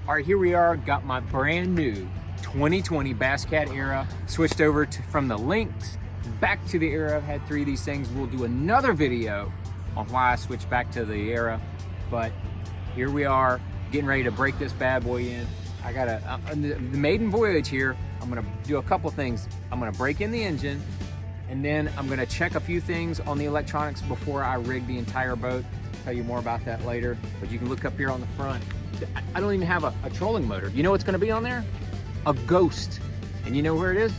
All right, here we are, got my brand new 2020 Bass Cat Eyra, switched over from the Lynx back to the Eyra. I've had 3 of these things. We'll do another video on why I switched back to the Eyra, but here we are, getting ready to break this bad boy in. I got the maiden voyage here. I'm gonna do a couple things. I'm gonna break in the engine, and then I'm gonna check a few things on the electronics before I rig the entire boat. Tell you more about that later, but you can look up here on the front. I don't even have a trolling motor. You know what's gonna be on there? A ghost. And you know where it is?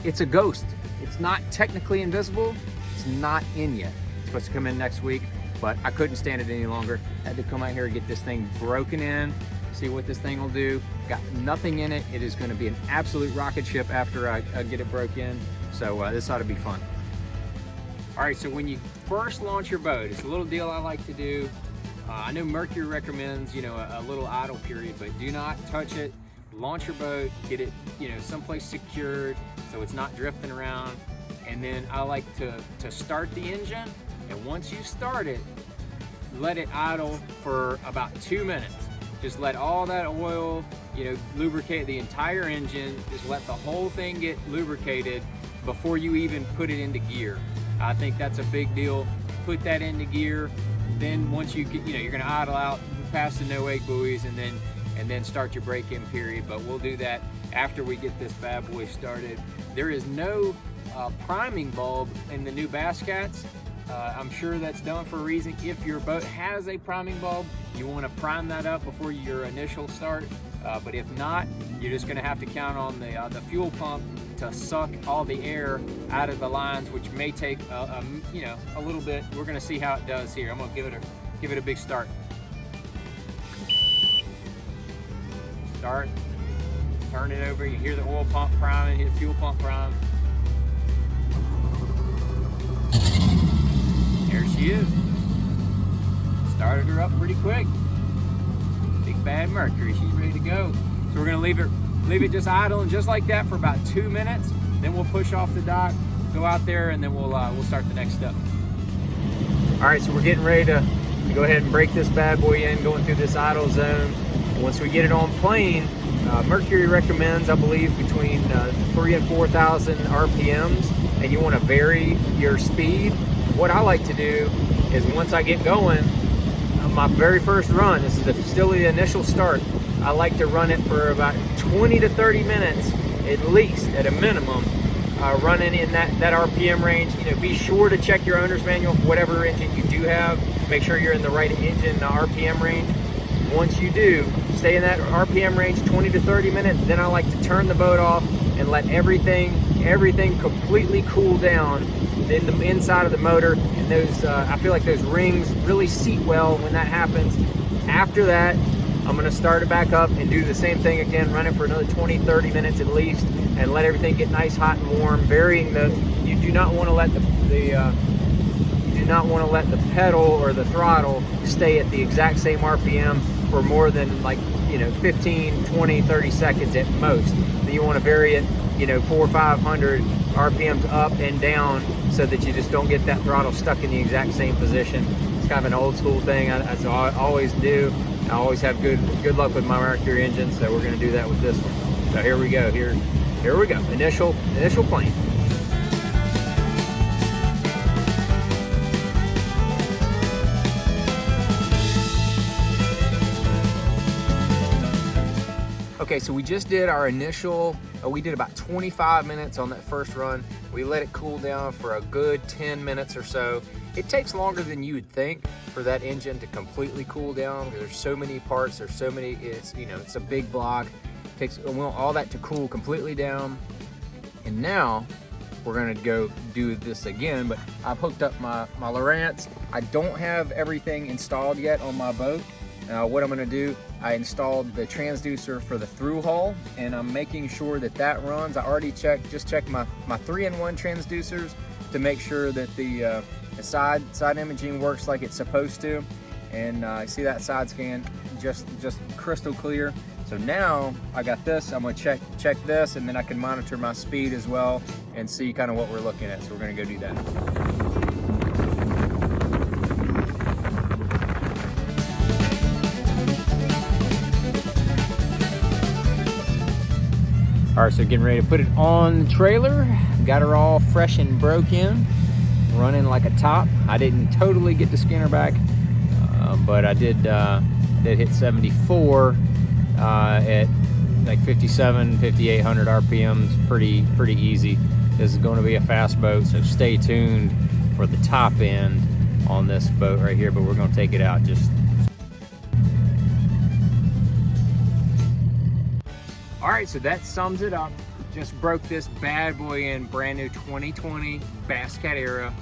It's a ghost. It's not technically invisible. It's not in yet. It's supposed to come in next week, but I couldn't stand it any longer. I had to come out here and get this thing broken in, see what this thing will do. Got nothing in it. It is gonna be an absolute rocket ship after I get it broke in. So this ought to be fun. All right, so when you first launch your boat, it's a little deal I like to do. I know Mercury recommends, you know, a little idle period, but do not touch it. Launch your boat, get it, you know, someplace secured so it's not drifting around. And then I like to start the engine, and once you start it, let it idle for about 2 minutes. Just let all that oil, you know, lubricate the entire engine. Just let the whole thing get lubricated before you even put it into gear. I think that's a big deal. Put that into gear. Then once you get, you know, you're gonna idle out past the no-wake buoys and then start your break-in period, but we'll do that after we get this bad boy started. There is no priming bulb in the new Bass Cats. I'm sure that's done for a reason. If your boat has a priming bulb, you wanna prime that up before your initial start. But if not, you're just gonna have to count on the fuel pump to suck all the air out of the lines, which may take you know, a little bit. We're gonna see how it does here. I'm gonna give it a big start. Start, turn it over. You hear the oil pump priming, hear the fuel pump prime. There she is. Started her up pretty quick. Big bad Mercury, she's ready to go. So we're gonna leave it just idling just like that for about 2 minutes. Then we'll push off the dock, go out there, and then we'll start the next step. All right, so we're getting ready to go ahead and break this bad boy in, going through this idle zone. Once we get it on plane, Mercury recommends, I believe, between 3,000 and 4,000 RPMs, and you want to vary your speed. What I like to do is once I get going, my very first run, this is still the initial start, I like to run it for about 20 to 30 minutes, at least, at a minimum, running in that RPM range. You know, be sure to check your owner's manual, whatever engine you do have. Make sure you're in the right engine RPM range. Once you do, stay in that RPM range 20 to 30 minutes. Then I like to turn the boat off and let everything completely cool down in the inside of the motor. And those, I feel like those rings really seat well when that happens. After that, I'm gonna start it back up and do the same thing again, run it for another 20, 30 minutes at least, and let everything get nice, hot, and warm. Varying you do not want to let the pedal or the throttle stay at the exact same RPM for more than, like, you know, 15, 20, 30 seconds at most. Then you want to vary it, you know, 400 or 500 RPMs up and down so that you just don't get that throttle stuck in the exact same position. It's kind of an old school thing. I always do. I always have good luck with my Mercury engine, so we're going to do that with this one. So here we go. Here we go. Initial plane. Okay, so we just did our initial, we did about 25 minutes on that first run. We let it cool down for a good 10 minutes or so. It takes longer than you would think for that engine to completely cool down. There's so many parts, there's so many, it's a big block. It takes, we want all that to cool completely down. And now we're gonna go do this again, but I've hooked up my Lowrance. I don't have everything installed yet on my boat. What I'm gonna do, I installed the transducer for the through hull, and I'm making sure that runs. I already checked my 3-in-1 transducers to make sure that the side imaging works like it's supposed to. And I see that side scan just crystal clear. So now I got this, I'm gonna check this, and then I can monitor my speed as well and see kind of what we're looking at. So we're gonna go do that. All right, so getting ready to put it on the trailer. Got her all fresh and broke in, running like a top. I didn't totally get the skinner back, but I did hit 74 at like 5,800 RPMs, pretty easy. This is going to be a fast boat, so stay tuned for the top end on this boat right here, but we're going to take it out. All right, so that sums it up. Just broke this bad boy in, brand new 2020 Bass Cat Eyra.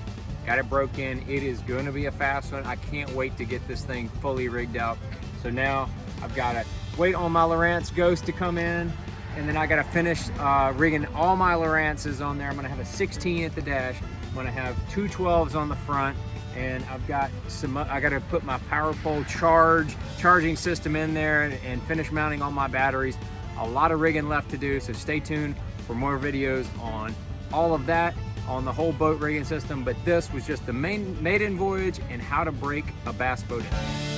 Got it broke in. It is going to be a fast one. I can't wait to get this thing fully rigged out. So now I've got to wait on my Lowrance Ghost to come in, and then I got to finish rigging all my Lowrances on there. I'm going to have a 16 at the dash. I'm going to have two 12s on the front, and I've got I got to put my power pole charging system in there and finish mounting all my batteries. A lot of rigging left to do, so stay tuned for more videos on all of that, on the whole boat rigging system. But this was just the maiden voyage and how to break a bass boat in.